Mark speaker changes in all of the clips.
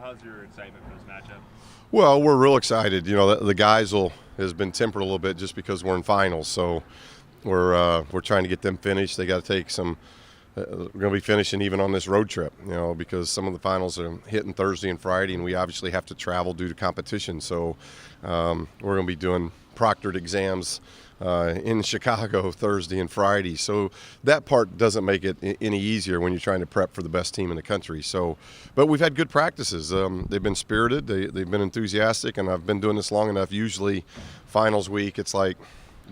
Speaker 1: how's your excitement for this matchup?
Speaker 2: Well, we're real excited. You know, the guys has been tempered a little bit just because we're in finals. So we're trying to get them finished. They got to take some. We're going to be finishing even on this road trip, you know, because some of the finals are hitting Thursday and Friday, and we obviously have to travel due to competition. So we're going to be doing proctored exams in Chicago Thursday and Friday. So that part doesn't make it any easier when you're trying to prep for the best team in the country. So, but we've had good practices. They've been spirited. They've been enthusiastic, and I've been doing this long enough. Usually finals week, it's like,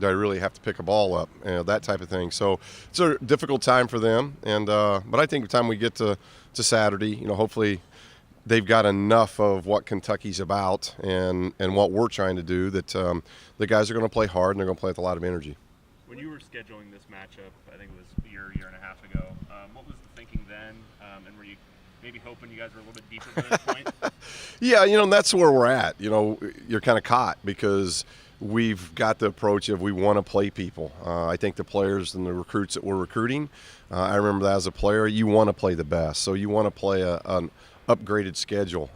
Speaker 2: do I really have to pick a ball up? You know, that type of thing. So it's a difficult time for them. And but I think by the time we get to Saturday, you know, hopefully they've got enough of what Kentucky's about and what we're trying to do that the guys are going to play hard and they're going to play with a lot of energy.
Speaker 1: When you were scheduling this matchup, I think it was a year and a half ago, what was the thinking then? And were you maybe hoping you guys were a little bit deeper by this point?
Speaker 2: Yeah, you know, and that's where we're at. You know, you're kind of caught because we've got the approach of we want to play people. I think the players and the recruits that we're recruiting, I remember that as a player, you want to play the best. So you want to play an upgraded schedule.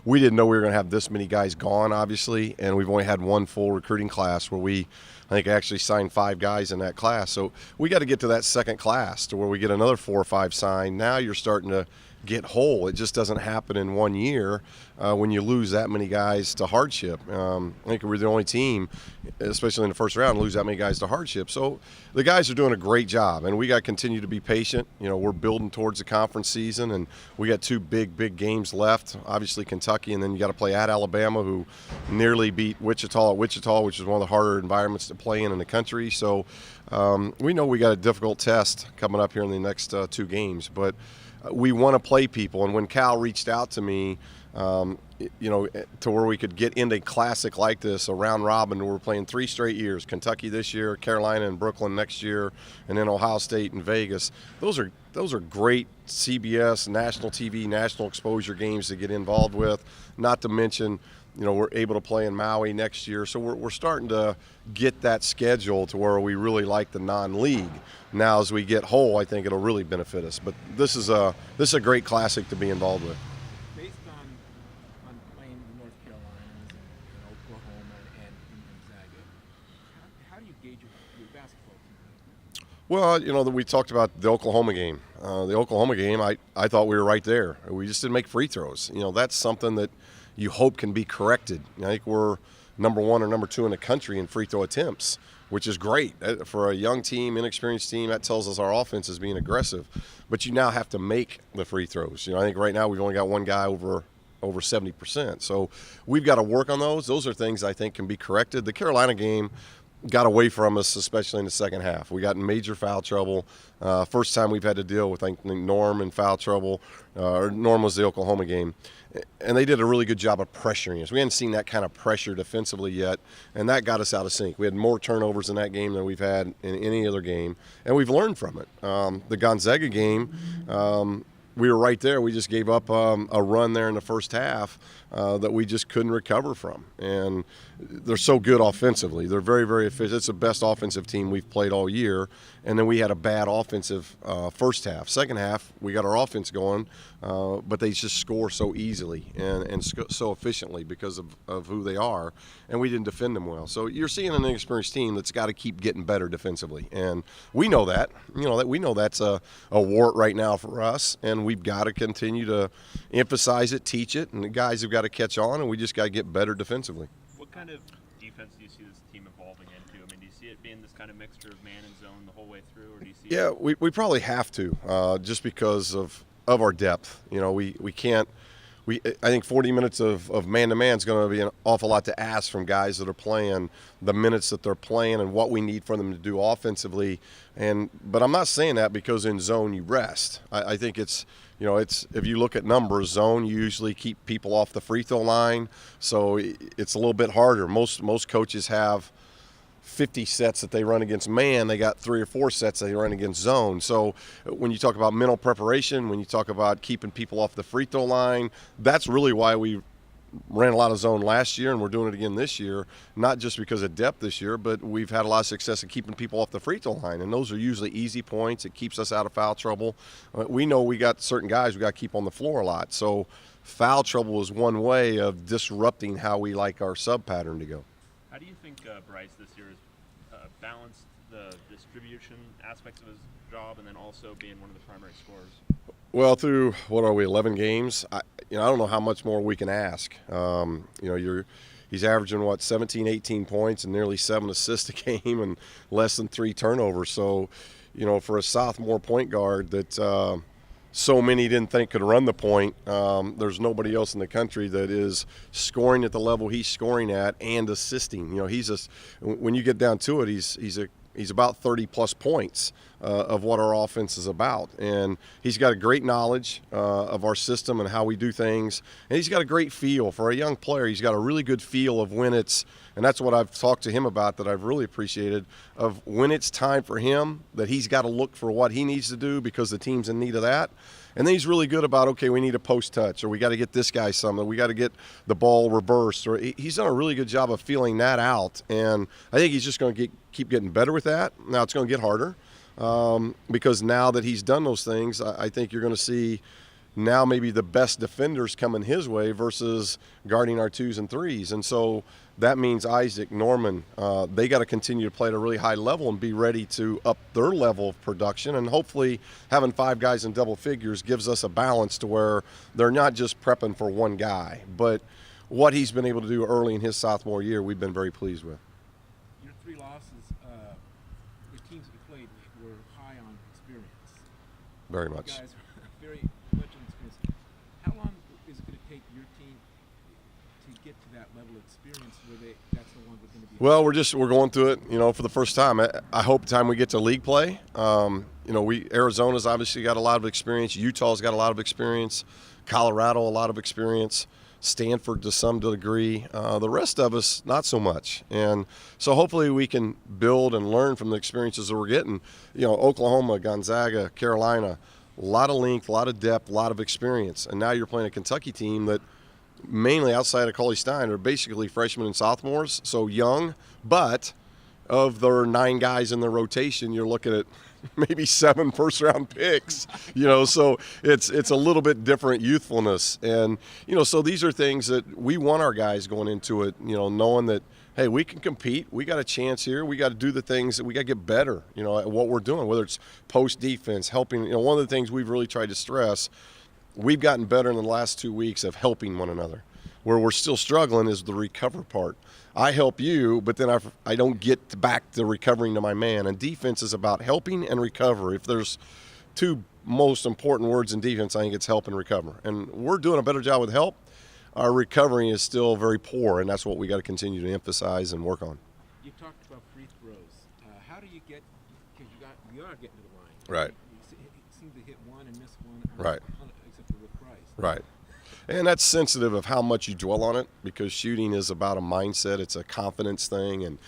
Speaker 2: We didn't know we were going to have this many guys gone, obviously, and we've only had one full recruiting class where I think actually signed 5 guys in that class. So we got to get to that second class to where we get another 4 or 5 signed. Now you're starting to get whole. It just doesn't happen in 1 year when you lose that many guys to hardship. I think we're the only team, especially in the first round, lose that many guys to hardship. So the guys are doing a great job, and we got to continue to be patient. You know, we're building towards the conference season, and we got 2 big games left. Obviously Kentucky, and then you got to play at Alabama, who nearly beat Wichita at Wichita, which is one of the harder environments to play in the country. So we know we got a difficult test coming up here in the next 2 games, but we want to play people. And when Cal reached out to me, you know, to where we could get into a classic like this, a round robin, where we're playing 3 straight years, Kentucky this year, Carolina and Brooklyn next year, and then Ohio State and Vegas. Those are great CBS, national TV, national exposure games to get involved with, not to mention, you know, we're able to play in Maui next year. So we're starting to get that schedule to where we really like the non-league. Now as we get whole, I think it'll really benefit us. But this is a great classic to be involved with.
Speaker 3: Based on playing the North Carolinas and Oklahoma and Gonzaga, how do you gauge your basketball team?
Speaker 2: Well, you know, we talked about the Oklahoma game. The Oklahoma game, I thought we were right there. We just didn't make free throws. You know, that's something that you hope can be corrected. I think we're number 1 or number 2 in the country in free throw attempts, which is great. For a young team, inexperienced team, that tells us our offense is being aggressive. But you now have to make the free throws. You know, I think right now we've only got one guy over 70%. So we've got to work on those. Those are things I think can be corrected. The Carolina game got away from us, especially in the second half. We got in major foul trouble. First time we've had to deal with, I think, Norm in foul trouble. Norm was the Oklahoma game. And they did a really good job of pressuring us. We hadn't seen that kind of pressure defensively yet, and that got us out of sync. We had more turnovers in that game than we've had in any other game, and we've learned from it. The Gonzaga game, we were right there. We just gave up a run there in the first half that we just couldn't recover from. And they're so good offensively. They're very, very efficient. It's the best offensive team we've played all year. And then we had a bad offensive first half. Second half, we got our offense going, but they just score so easily and so efficiently because of who they are. And we didn't defend them well. So you're seeing an inexperienced team that's got to keep getting better defensively. And we know that. You know, that we know that's a wart right now for us. And we've got to continue to emphasize it, teach it, and the guys have got to catch on, and we just got to get better defensively.
Speaker 1: What kind of defense do you see this team evolving into? I mean, do you see it being this kind of mixture of man and zone the whole way through, or do you see
Speaker 2: Yeah, we probably have to, just because of our depth. You know, we can't. I think 40 minutes of man-to-man is going to be an awful lot to ask from guys that are playing the minutes that they're playing and what we need for them to do offensively. But I'm not saying that because in zone you rest. I think it's if you look at numbers, zone you usually keep people off the free throw line, so it's a little bit harder. Most coaches have 50 sets that they run against man, they got 3 or 4 sets they run against zone. So when you talk about mental preparation, when you talk about keeping people off the free throw line, that's really why we ran a lot of zone last year, and we're doing it again this year, not just because of depth this year, but we've had a lot of success in keeping people off the free throw line, and those are usually easy points. It keeps us out of foul trouble. We know we got certain guys we got to keep on the floor a lot, so foul trouble is one way of disrupting how we like our sub pattern to go.
Speaker 1: How do you think Bryce this year has balanced the distribution aspects of his job and then also being one of the primary scorers?
Speaker 2: Well, through, 11 games, I don't know how much more we can ask. He's averaging, 17, 18 points and nearly 7 assists a game and less than 3 turnovers. So, for a sophomore point guard that so many didn't think could run the point, there's nobody else in the country that is scoring at the level he's scoring at and assisting. When you get down to it, he's about 30-plus points of what our offense is about. And he's got a great knowledge of our system and how we do things. And he's got a great feel. For a young player, he's got a really good feel of when it's – and that's what I've talked to him about that I've really appreciated, of when it's time for him, that he's got to look for what he needs to do because the team's in need of that. And then he's really good about, okay, we need a post touch, or we got to get this guy something, we got to get the ball reversed. Or he's done a really good job of feeling that out, and I think he's just going to keep getting better with that. Now it's going to get harder because now that he's done those things, I think you're going to see now maybe the best defenders coming his way versus guarding our 2s and 3s. And so that means Isaac, Norman, they got to continue to play at a really high level and be ready to up their level of production. And hopefully having 5 guys in double figures gives us a balance to where they're not just prepping for one guy. But what he's been able to do early in his sophomore year, we've been very pleased with.
Speaker 3: Your 3 losses, the teams you played were high on experience.
Speaker 2: Very much.
Speaker 3: You guys are very much on experience. How long is it going to take your team to get to that level of experience where that's the one that's going to be?
Speaker 2: Well, we're going through it, for the first time. I hope the time we get to league play, Arizona's obviously got a lot of experience. Utah's got a lot of experience. Colorado, a lot of experience. Stanford to some degree. The rest of us, not so much. And so hopefully we can build and learn from the experiences that we're getting. Oklahoma, Gonzaga, Carolina, a lot of length, a lot of depth, a lot of experience. And now you're playing a Kentucky team that mainly outside of Cauley Stein are basically freshmen and sophomores, so young. But of their 9 guys in the rotation, you're looking at maybe 7 first-round picks, so it's a little bit different youthfulness. And, so these are things that we want our guys going into it, knowing that, hey, we can compete. We got a chance here. We got to do the things that we got to get better, at what we're doing, whether it's post defense, helping. One of the things we've really tried to stress, we've gotten better in the last 2 weeks of helping one another. Where we're still struggling is the recover part. I help you, but then I don't get back to recovering to my man. And defense is about helping and recover. If there's 2 most important words in defense, I think it's help and recover. And we're doing a better job with help. Our recovery is still very poor, and that's what we got to continue to emphasize and work on.
Speaker 3: You talked about free throws. How do you get? Because you are getting to the line.
Speaker 2: Right.
Speaker 3: You seem to hit one and miss one.
Speaker 2: Right.
Speaker 3: Except for with Price.
Speaker 2: Right. And that's sensitive of how much you dwell on it, because shooting is about a mindset. It's a confidence thing. And,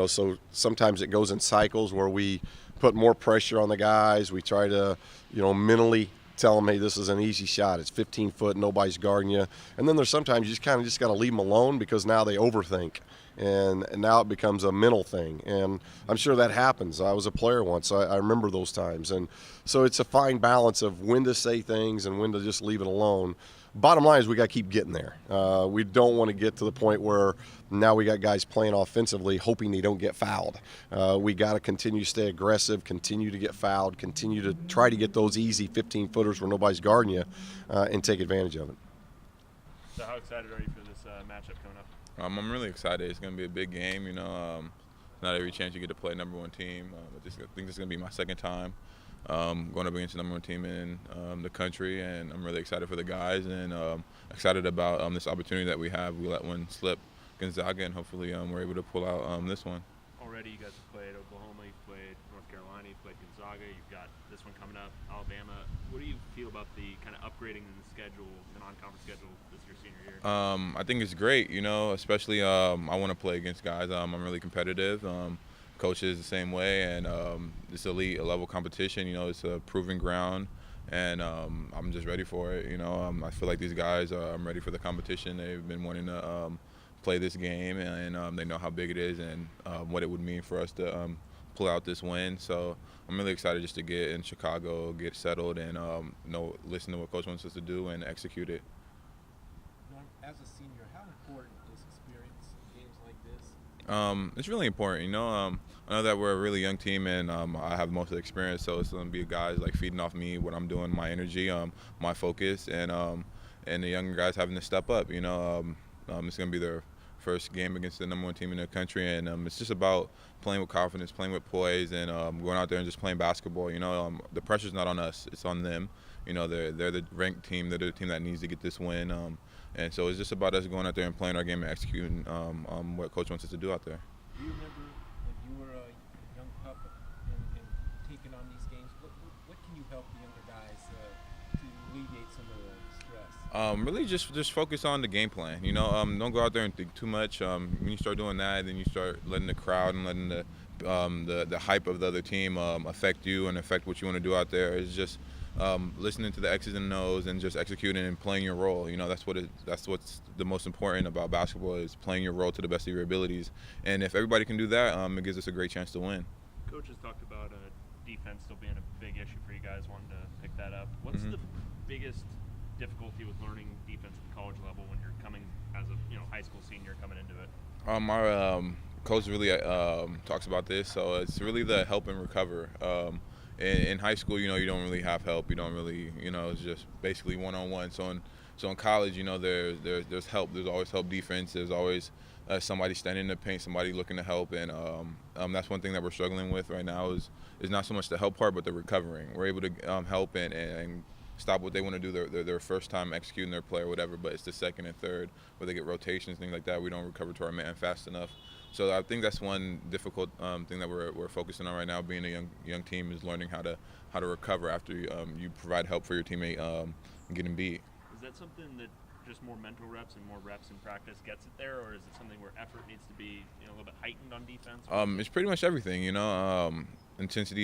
Speaker 2: so sometimes it goes in cycles where we put more pressure on the guys. We try to, mentally tell them, hey, this is an easy shot. It's 15 foot, nobody's guarding you. And then there's sometimes you just got to leave them alone because now they overthink. And now it becomes a mental thing. And I'm sure that happens. I was a player once. So I remember those times. And so it's a fine balance of when to say things and when to just leave it alone. Bottom line is we got to keep getting there. We don't want to get to the point where now we got guys playing offensively hoping they don't get fouled. We got to continue to stay aggressive, continue to get fouled, continue to try to get those easy 15-footers where nobody's guarding you and take advantage of it.
Speaker 1: So how excited are you for this matchup coming up?
Speaker 4: I'm really excited. It's going to be a big game. Not every chance you get to play number 1 team. I think this is going to be my second time going up against the number 1 team in the country, and I'm really excited for the guys and excited about this opportunity that we have. We let one slip, Gonzaga, and hopefully we're able to pull out this one.
Speaker 1: Already you guys have played Oklahoma, you've played North Carolina, you've played Gonzaga, you've got this one coming up, Alabama. What do you feel about the kind of upgrading in the schedule, the non-conference schedule this year, senior year?
Speaker 4: I think it's great, especially I want to play against guys. I'm really competitive. Coach is the same way, and this elite level competition, it's a proving ground. and I'm just ready for it. I feel like these guys, I'm ready for the competition. They've been wanting to play this game, and they know how big it is and what it would mean for us to pull out this win. So I'm really excited just to get in Chicago, get settled, and listen to what Coach wants us to do and execute it.
Speaker 3: As a senior, how important is experience in games like this?
Speaker 4: It's really important. I know that we're a really young team, and I have most of the experience, so it's going to be guys like feeding off me, what I'm doing, my energy, my focus, and the younger guys having to step up. It's going to be their first game against the #1 team in the country, and it's just about playing with confidence, playing with poise, and going out there and just playing basketball. The pressure's not on us; it's on them. They're the ranked team. They're the team that needs to get this win. And so it's just about us going out there and playing our game and executing what Coach wants us to do out there.
Speaker 3: Do you remember when you were a young pup and taking on these games? What can you help the younger guys to alleviate some of the stress?
Speaker 4: Really just focus on the game plan. Don't go out there and think too much. When you start doing that, then you start letting the crowd and letting the hype of the other team affect you and affect what you want to do out there. It's just listening to the X's and O's and just executing and playing your role. That's what's the most important about basketball, is playing your role to the best of your abilities. And if everybody can do that, it gives us a great chance to win.
Speaker 1: Coach has talked about defense still being a big issue for you guys, wanting to pick that up. What's the biggest difficulty with learning defense at the college level when you're coming as a high school senior coming into it?
Speaker 4: Our coach really talks about this, so it's really the help and recover. In high school, you don't really have help. You don't really, it's just basically one-on-one. So in college, there's help. There's always help defense. There's always somebody standing in the paint, somebody looking to help, and that's one thing that we're struggling with right now is not so much the help part, but the recovering. We're able to help and stop what they want to do their first time executing their play or whatever, but it's the second and third where they get rotations, things like that. We don't recover to our man fast enough. So I think that's one difficult thing that we're focusing on right now, being a young team, is learning how to recover after you provide help for your teammate getting beat.
Speaker 1: Is that something that just more mental reps and more reps in practice gets it there, or is it something where effort needs to be a little bit heightened on defense?
Speaker 4: It's pretty much everything, attention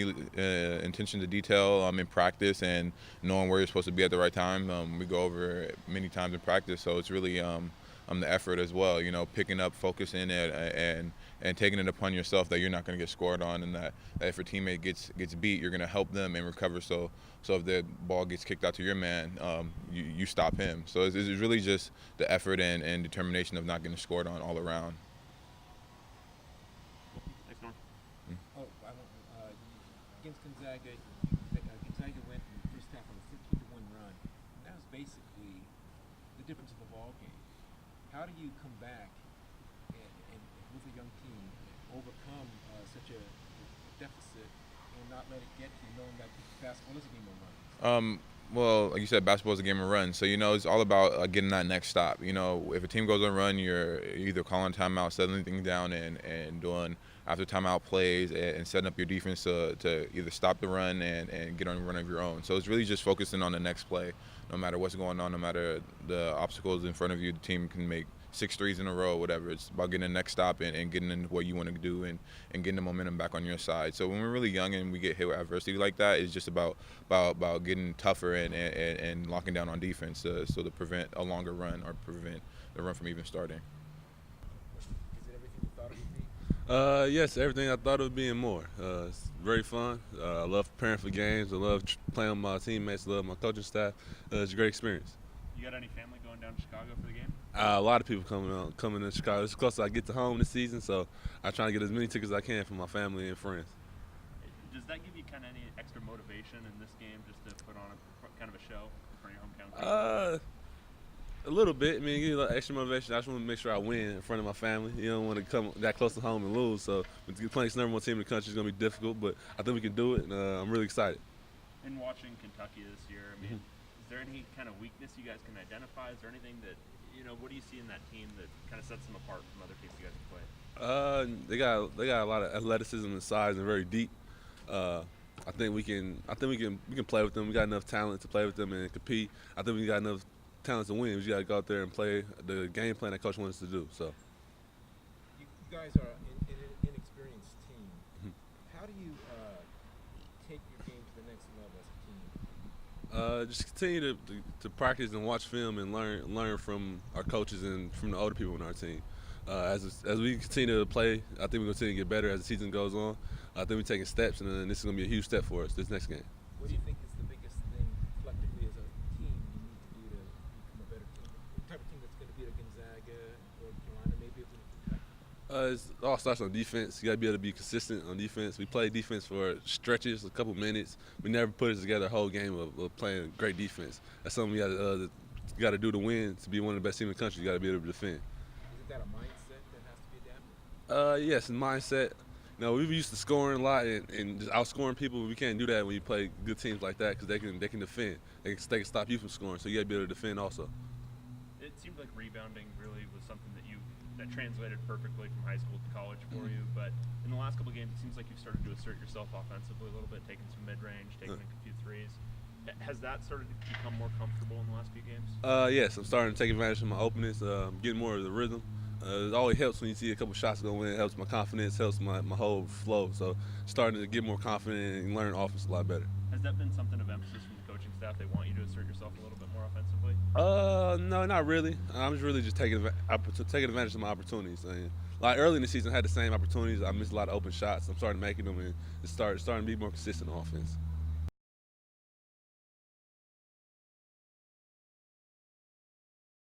Speaker 4: to detail in practice, and knowing where you're supposed to be at the right time. We go over it many times in practice, so it's really the effort as well, picking up, focusing it, and taking it upon yourself that you're not going to get scored on, and that if a teammate gets beat, you're going to help them and recover. So if the ball gets kicked out to your man, you stop him. So it's really just the effort and determination of not getting scored on all around.
Speaker 1: Thanks, Norm.
Speaker 3: Against Gonzaga, Gonzaga went in the first half on a 15-1 run. And that was basically the difference of the ball game. How do you come back and with a young team overcome such a deficit and not let it get to you, knowing that basketball is a game of runs?
Speaker 4: Well, like you said, basketball is a game of runs. So, it's all about getting that next stop. If a team goes on a run, you're either calling timeout, settling things down, and doing after timeout plays and setting up your defense to either stop the run and get on a run of your own. So it's really just focusing on the next play. No matter what's going on, no matter the obstacles in front of you, the team can make 6 threes in a row, whatever. It's about getting the next stop and getting into what you want to do and getting the momentum back on your side. So when we're really young and we get hit with adversity like that, it's just about getting tougher and locking down on defense so to prevent a longer run or prevent the run from even starting.
Speaker 3: Is it everything you thought it would be?
Speaker 5: Yes, everything I thought it would be and more. It's very fun. I love preparing for games. I love playing with my teammates. I love my coaching staff. It's a great experience.
Speaker 1: You got any family going down to Chicago for the game?
Speaker 5: A lot of people coming to Chicago. It's close. I get to home this season, so I try to get as many tickets as I can for my family and friends.
Speaker 1: Does that give you kind of any extra motivation in this game, just to put on kind of a show for your hometown team?
Speaker 5: A little bit. I mean, give you a little extra motivation. I just want to make sure I win in front of my family. You don't want to come that close to home and lose. So playing the #1 team in the country is going to be difficult, but I think we can do it, and I'm really excited.
Speaker 1: In watching Kentucky this year, I mean, is there any kind of weakness you guys can identify? Is there anything that, what do you see in that team that kind of sets them apart from other teams you guys have played?
Speaker 5: They got a lot of athleticism and size and very deep. I think we can play with them. We got enough talent to play with them and compete. I think we got enough talent to win. We just got to go out there and play the game plan that coach wants us to do. So.
Speaker 3: You guys are an inexperienced team. How do you take your game to the next level as a team?
Speaker 5: Just continue to practice and watch film and learn from our coaches and from the older people in our team. As we continue to play, I think we're going to continue to get better as the season goes on. I think we're taking steps, and this is going to be a huge step for us this next game.
Speaker 3: What do you think is the biggest thing collectively as a team you need to do to become a better team? What type of team that's going to beat a Gonzaga or Carolina maybe?
Speaker 5: It all starts on defense. You got to be able to be consistent on defense. We play defense for stretches, a couple minutes. We never put it together a whole game of playing great defense. That's something you got to do to win. To be one of the best teams in the country, you got to be able to defend.
Speaker 3: Isn't that a mindset that has to be adapted?
Speaker 5: Yes, mindset. You know, we were used to scoring a lot and just outscoring people. We can't do that when you play good teams like that because they can defend. They can stop you from scoring, so you got to be able to defend also.
Speaker 1: It seemed like rebounding really was something that translated perfectly from high school to college for you. But in the last couple of games, it seems like you've started to assert yourself offensively a little bit, taking some mid-range, taking a few threes. Has that started to become more comfortable in the last few games?
Speaker 5: Yes, I'm starting to take advantage of my openness, getting more of the rhythm. It always helps when you see a couple shots go in. It helps my confidence, helps my whole flow. So starting to get more confident and learn offense a lot better.
Speaker 1: Has that been something of emphasis from the coaching staff? They want you to assert yourself a little bit more offensively?
Speaker 5: No, not really. I'm just taking advantage of my opportunities. Like early in the season, I had the same opportunities. I missed a lot of open shots. I'm starting making them and starting to be more consistent on offense.